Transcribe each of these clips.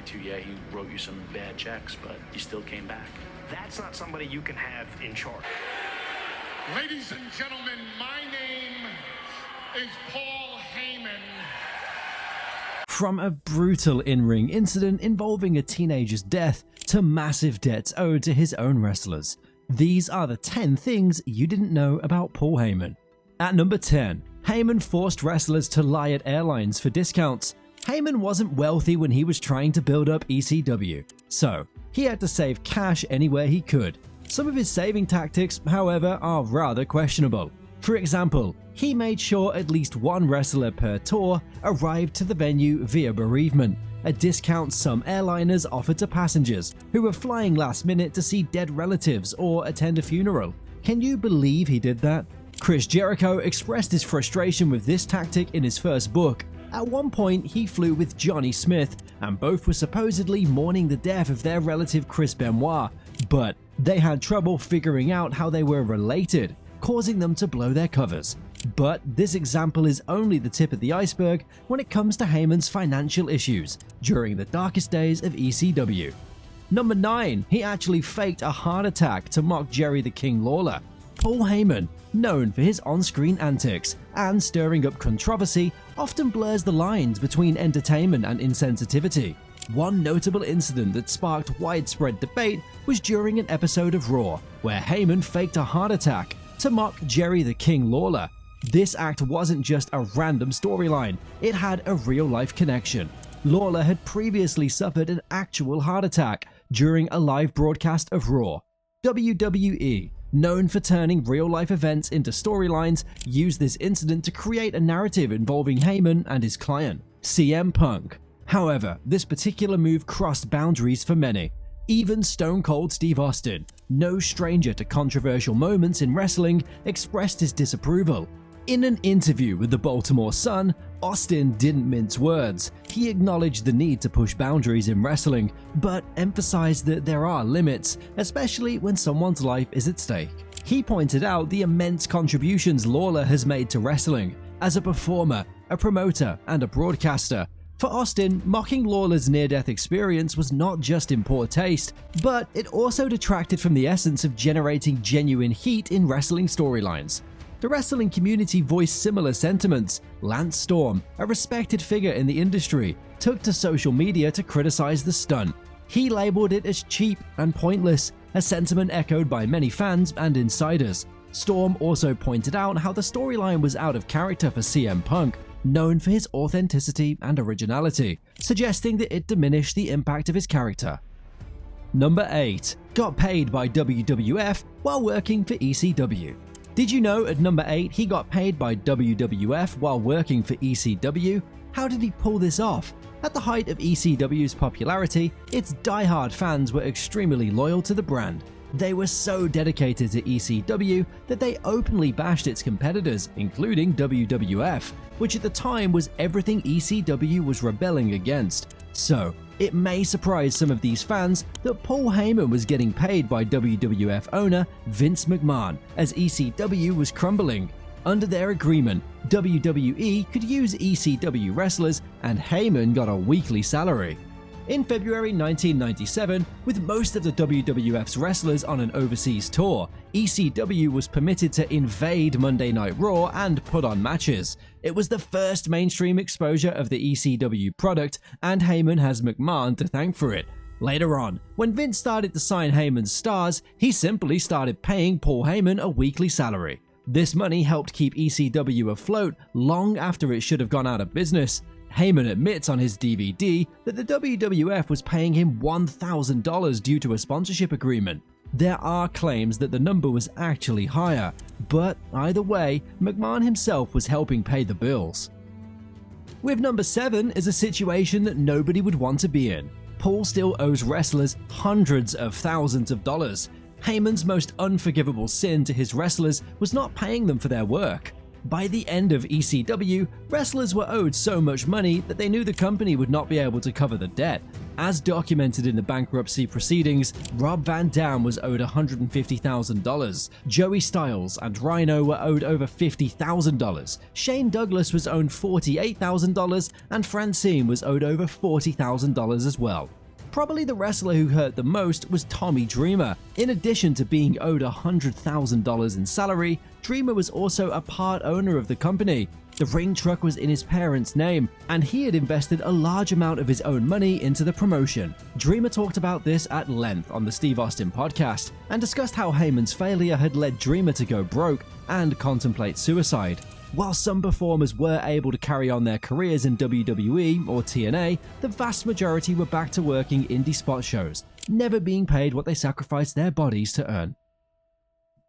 back to you. Yeah, he wrote you some bad checks, but you still came back. That's not somebody you can have in charge. Ladies and gentlemen, my name is Paul Heyman. From a brutal in-ring incident involving a teenager's death to massive debts owed to his own wrestlers, these are the 10 things you didn't know about Paul Heyman. At number 10, Heyman forced wrestlers to lie at airlines for discounts. Heyman wasn't wealthy when he was trying to build up ECW, so he had to save cash anywhere he could. Some of his saving tactics, however, are rather questionable. For example, he made sure at least one wrestler per tour arrived to the venue via bereavement, a discount some airliners offered to passengers who were flying last minute to see dead relatives or attend a funeral. Can you believe he did that? Chris Jericho expressed his frustration with this tactic in his first book. At one point, he flew with Johnny Smith, and both were supposedly mourning the death of their relative Chris Benoit, but they had trouble figuring out how they were related, causing them to blow their covers. But this example is only the tip of the iceberg when it comes to Heyman's financial issues during the darkest days of ECW. Number 9, he actually faked a heart attack to mock Jerry the King Lawler. Paul Heyman, known for his on-screen antics and stirring up controversy, often blurs the lines between entertainment and insensitivity. One notable incident that sparked widespread debate was during an episode of Raw, where Heyman faked a heart attack to mock Jerry the King Lawler. This act wasn't just a random storyline, it had a real-life connection. Lawler had previously suffered an actual heart attack during a live broadcast of Raw. WWE, known for turning real-life events into storylines, used this incident to create a narrative involving Heyman and his client, CM Punk. However, this particular move crossed boundaries for many. Even Stone Cold Steve Austin, no stranger to controversial moments in wrestling, expressed his disapproval. In an interview with the Baltimore Sun, Austin didn't mince words. He acknowledged the need to push boundaries in wrestling, but emphasized that there are limits, especially when someone's life is at stake. He pointed out the immense contributions Lawler has made to wrestling as a performer, a promoter, and a broadcaster. For Austin, mocking Lawler's near-death experience was not just in poor taste, but it also detracted from the essence of generating genuine heat in wrestling storylines. The wrestling community voiced similar sentiments. Lance Storm, a respected figure in the industry, took to social media to criticize the stunt. He labeled it as cheap and pointless, a sentiment echoed by many fans and insiders. Storm also pointed out how the storyline was out of character for CM Punk, known for his authenticity and originality, suggesting that it diminished the impact of his character. Number 8. Got paid by WWF while working for ECW. Did you know at number 8 he got paid by WWF while working for ECW? How did he pull this off? At the height of ECW's popularity, its die-hard fans were extremely loyal to the brand. They were so dedicated to ECW that they openly bashed its competitors, including WWF, which at the time was everything ECW was rebelling against. So, it may surprise some of these fans that Paul Heyman was getting paid by WWF owner Vince McMahon as ECW was crumbling. Under their agreement, WWE could use ECW wrestlers and Heyman got a weekly salary. In February 1997, with most of the WWF's wrestlers on an overseas tour, ECW was permitted to invade Monday Night Raw and put on matches. It was the first mainstream exposure of the ECW product, and Heyman has McMahon to thank for it. Later on, when Vince started to sign Heyman's stars, he simply started paying Paul Heyman a weekly salary. This money helped keep ECW afloat long after it should have gone out of business. Heyman admits on his DVD that the WWF was paying him $1,000 due to a sponsorship agreement. There are claims that the number was actually higher, but either way, McMahon himself was helping pay the bills. With number 7 is a situation that nobody would want to be in. Paul still owes wrestlers hundreds of thousands of dollars. Heyman's most unforgivable sin to his wrestlers was not paying them for their work. By the end of ECW, wrestlers were owed so much money that they knew the company would not be able to cover the debt. As documented in the bankruptcy proceedings, Rob Van Dam was owed $150,000, Joey Styles and Rhino were owed over $50,000, Shane Douglas was owed $48,000, and Francine was owed over $40,000 as well. Probably the wrestler who hurt the most was Tommy Dreamer. In addition to being owed $100,000 in salary, Dreamer was also a part owner of the company. The ring truck was in his parents' name, and he had invested a large amount of his own money into the promotion. Dreamer talked about this at length on the Steve Austin podcast, and discussed how Heyman's failure had led Dreamer to go broke and contemplate suicide. While some performers were able to carry on their careers in WWE or TNA, the vast majority were back to working indie spot shows, never being paid what they sacrificed their bodies to earn.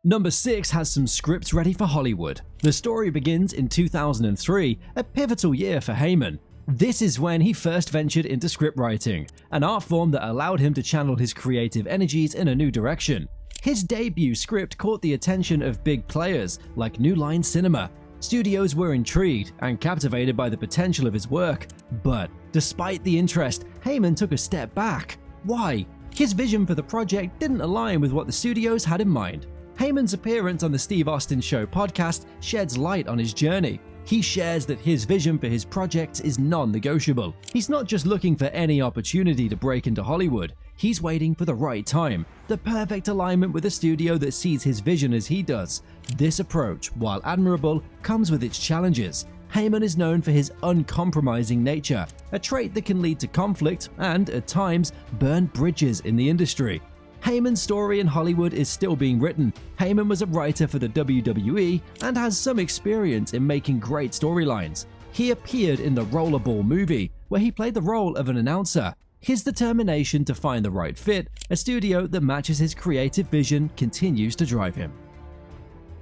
Number 6 has some scripts ready for Hollywood. The story begins in 2003, a pivotal year for Heyman. This is when he first ventured into script writing, an art form that allowed him to channel his creative energies in a new direction. His debut script caught the attention of big players like New Line Cinema. Studios were intrigued and captivated by the potential of his work, but despite the interest, Heyman took a step back. Why? His vision for the project didn't align with what the studios had in mind. Heyman's appearance on the Steve Austin Show podcast sheds light on his journey. He shares that his vision for his projects is non-negotiable. He's not just looking for any opportunity to break into Hollywood. He's waiting for the right time, the perfect alignment with a studio that sees his vision as he does. This approach, while admirable, comes with its challenges. Heyman is known for his uncompromising nature, a trait that can lead to conflict and, at times, burn bridges in the industry. Heyman's story in Hollywood is still being written. Heyman was a writer for the WWE and has some experience in making great storylines. He appeared in the Rollerball movie, where he played the role of an announcer. His determination to find the right fit, a studio that matches his creative vision, continues to drive him.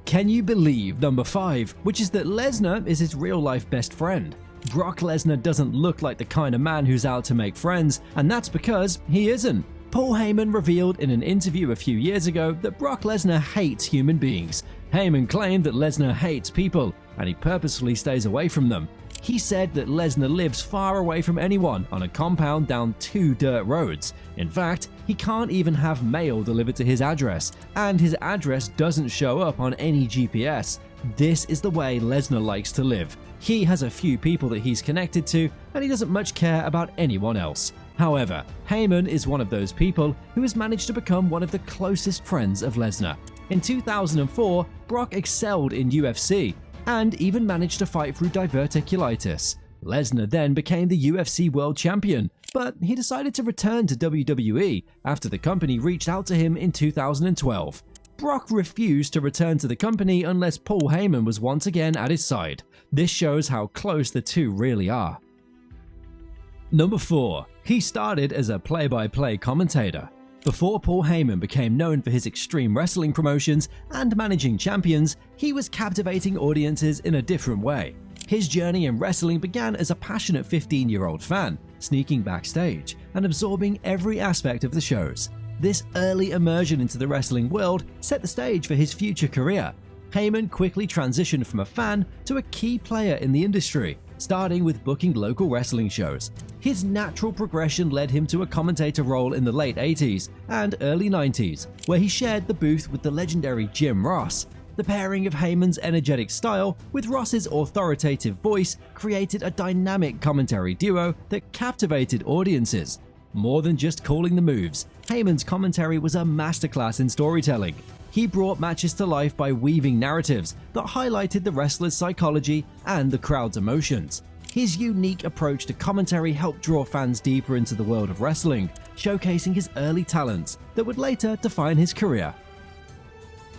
Can you believe number 5, which is that Lesnar is his real-life best friend? Brock Lesnar doesn't look like the kind of man who's out to make friends, and that's because he isn't. Paul Heyman revealed in an interview a few years ago that Brock Lesnar hates human beings. Heyman claimed that Lesnar hates people, and he purposefully stays away from them. He said that Lesnar lives far away from anyone on a compound down 2 dirt roads. In fact, he can't even have mail delivered to his address, and his address doesn't show up on any GPS. This is the way Lesnar likes to live. He has a few people that he's connected to, and he doesn't much care about anyone else. However, Heyman is one of those people who has managed to become one of the closest friends of Lesnar. In 2004, Brock excelled in UFC and even managed to fight through diverticulitis. Lesnar then became the UFC World Champion, but he decided to return to WWE after the company reached out to him in 2012. Brock refused to return to the company unless Paul Heyman was once again at his side. This shows how close the two really are. Number 4. He started as a play-by-play commentator. Before Paul Heyman became known for his extreme wrestling promotions and managing champions, he was captivating audiences in a different way. His journey in wrestling began as a passionate 15-year-old fan, sneaking backstage and absorbing every aspect of the shows. This early immersion into the wrestling world set the stage for his future career. Heyman quickly transitioned from a fan to a key player in the industry, starting with booking local wrestling shows. His natural progression led him to a commentator role in the late 80s and early 90s, where he shared the booth with the legendary Jim Ross. The pairing of Heyman's energetic style with Ross's authoritative voice created a dynamic commentary duo that captivated audiences. More than just calling the moves, Heyman's commentary was a masterclass in storytelling. He brought matches to life by weaving narratives that highlighted the wrestler's psychology and the crowd's emotions. His unique approach to commentary helped draw fans deeper into the world of wrestling, showcasing his early talents that would later define his career.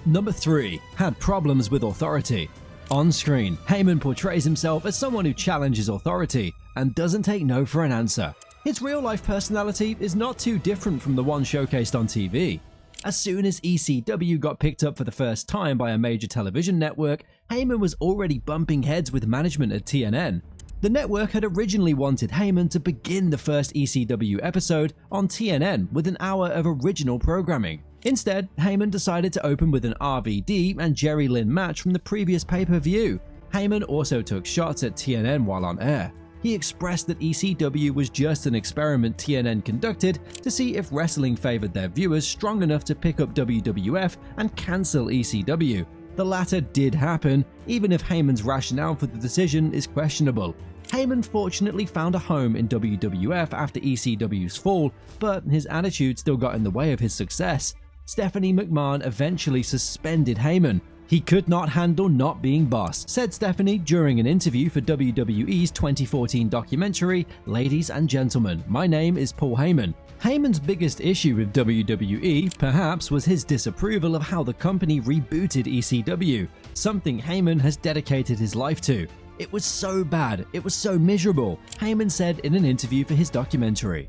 Number 3. Had problems with authority. On screen, Heyman portrays himself as someone who challenges authority and doesn't take no for an answer. His real-life personality is not too different from the one showcased on TV. As soon as ECW got picked up for the first time by a major television network, Heyman was already bumping heads with management at TNN. The network had originally wanted Heyman to begin the first ECW episode on TNN with an hour of original programming. Instead, Heyman decided to open with an RVD and Jerry Lynn match from the previous pay-per-view. Heyman also took shots at TNN while on air. he expressed that ECW was just an experiment TNN conducted to see if wrestling favored their viewers strong enough to pick up WWF and cancel ECW. The latter did happen, even if Heyman's rationale for the decision is questionable. Heyman fortunately found a home in WWF after ECW's fall, but his attitude still got in the way of his success. Stephanie McMahon eventually suspended Heyman. "He could not handle not being boss," said Stephanie during an interview for WWE's 2014 documentary, Ladies and Gentlemen, My Name is Paul Heyman. Heyman's biggest issue with WWE, perhaps, was his disapproval of how the company rebooted ECW, something Heyman has dedicated his life to. "It was so bad, it was so miserable," Heyman said in an interview for his documentary.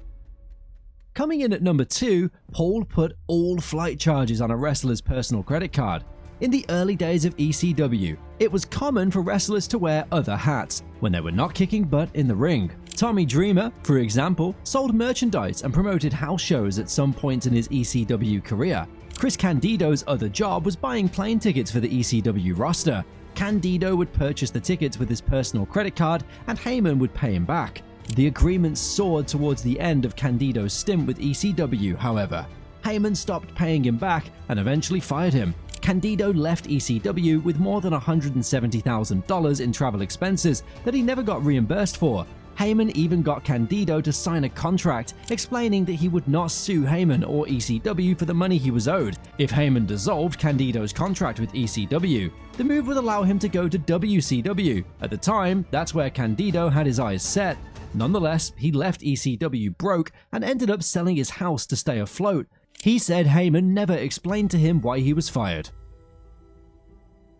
Coming in at number 2, Paul put all flight charges on a wrestler's personal credit card. In the early days of ECW, it was common for wrestlers to wear other hats when they were not kicking butt in the ring. Tommy Dreamer, for example, sold merchandise and promoted house shows at some point in his ECW career. Chris Candido's other job was buying plane tickets for the ECW roster. Candido would purchase the tickets with his personal credit card and Heyman would pay him back. The agreement soared towards the end of Candido's stint with ECW, however. Heyman stopped paying him back and eventually fired him. Candido left ECW with more than $170,000 in travel expenses that he never got reimbursed for. Heyman even got Candido to sign a contract explaining that he would not sue Heyman or ECW for the money he was owed if Heyman dissolved Candido's contract with ECW. The move would allow him to go to WCW. At the time, that's where Candido had his eyes set. Nonetheless, he left ECW broke and ended up selling his house to stay afloat. He said Heyman never explained to him why he was fired.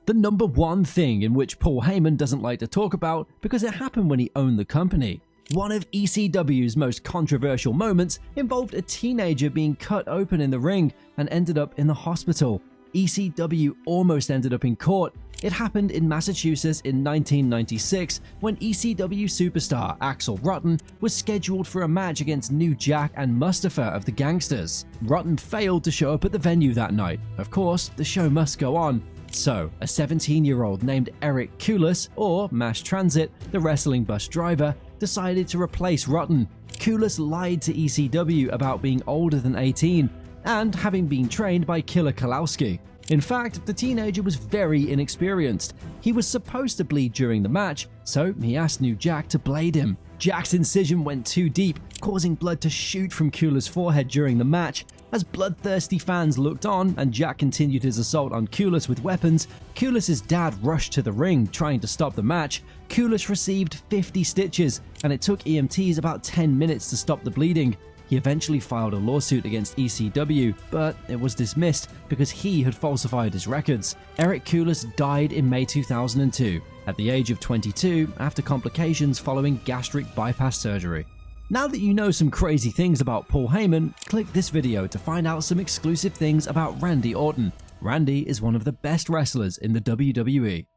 The number one thing in which Paul Heyman doesn't like to talk about because it happened when he owned the company. One of ECW's most controversial moments involved a teenager being cut open in the ring and ended up in the hospital. ECW almost ended up in court. It happened in Massachusetts in 1996 when ECW superstar Axl Rotten was scheduled for a match against New Jack and Mustafa of the Gangsters. Rotten failed to show up at the venue that night. Of course, the show must go on. So, a 17-year-old named Eric Kulis, or Mass Transit, the wrestling bus driver, decided to replace Rotten. Kulis lied to ECW about being older than 18 and having been trained by Killer Kowalski. In fact, the teenager was very inexperienced. He was supposed to bleed during the match, so he asked New Jack to blade him. Jack's incision went too deep, causing blood to shoot from Kulis' forehead during the match. As bloodthirsty fans looked on and Jack continued his assault on Kulis with weapons, Kulis' dad rushed to the ring trying to stop the match. Kulis received 50 stitches and it took EMTs about 10 minutes to stop the bleeding. He eventually filed a lawsuit against ECW, but it was dismissed because he had falsified his records. Eric Kulis died in May 2002 at the age of 22 after complications following gastric bypass surgery. Now that you know some crazy things about Paul Heyman, click this video to find out some exclusive things about Randy Orton. Randy is one of the best wrestlers in the WWE.